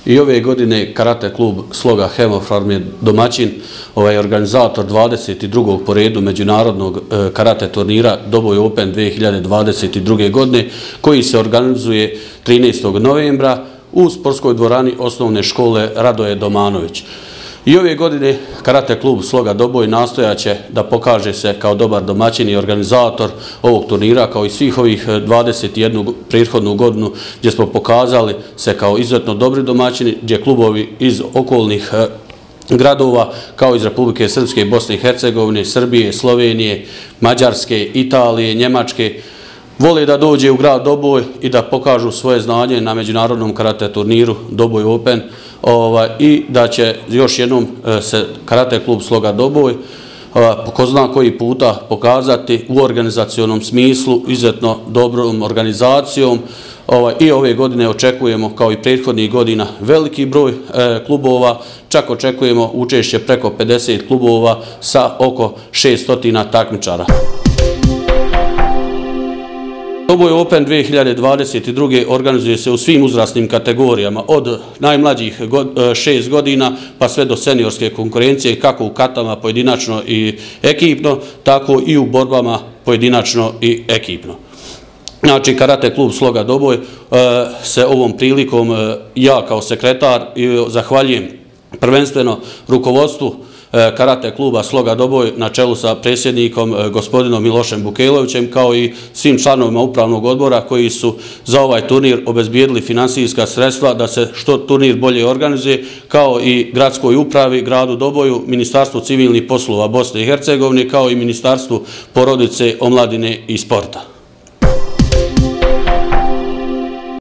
I ove godine karate klub Sloga Hemofarm je domaćin, organizator 22. po redu međunarodnog karate turnira Doboj Open 2022. godine koji se organizuje 13. novembra u sportskoj dvorani osnovne škole Radoje Domanović. I ove godine karate klub Sloga Doboj nastojaće da pokaže se kao dobar domaćin i organizator ovog turnira, kao i svih ovih 21 prethodnu godinu gdje smo pokazali se kao izuzetno dobri domaćini, gdje klubovi iz okolnih gradova, kao iz Republike Srpske, Bosne i Hercegovine, Srbije, Slovenije, Mađarske, Italije, Njemačke, vole da dođe u grad Doboj i da pokažu svoje znanje na međunarodnom karate turniru Doboj Open i da će još jednom se karate klub Sloga Doboj ko zna koji puta pokazati u organizacionom smislu izuzetno dobrom organizacijom. I ove godine očekujemo, kao i prethodnih godina, veliki broj klubova, čak očekujemo učešće preko 50 klubova sa oko 600 takmičara. Doboj Open 2022. organizuje se u svim uzrasnim kategorijama, od najmlađih 6 godina pa sve do seniorske konkurencije, kako u katama pojedinačno i ekipno, tako i u borbama pojedinačno i ekipno. Znači, karate klub Sloga Doboj se ovom prilikom, ja kao sekretar, zahvaljujem prvenstveno rukovodstvu karate kluba Sloga Doboj na čelu sa predsjednikom gospodinom Milošem Bukelovićem, kao i svim članovima upravnog odbora koji su za ovaj turnir obezbijedili finansijska sredstva da se što turnir bolje organizuje, kao i gradskoj upravi, gradu Doboju, Ministarstvu civilnih poslova Bosne i Hercegovine, kao i Ministarstvu porodice, omladine i sporta.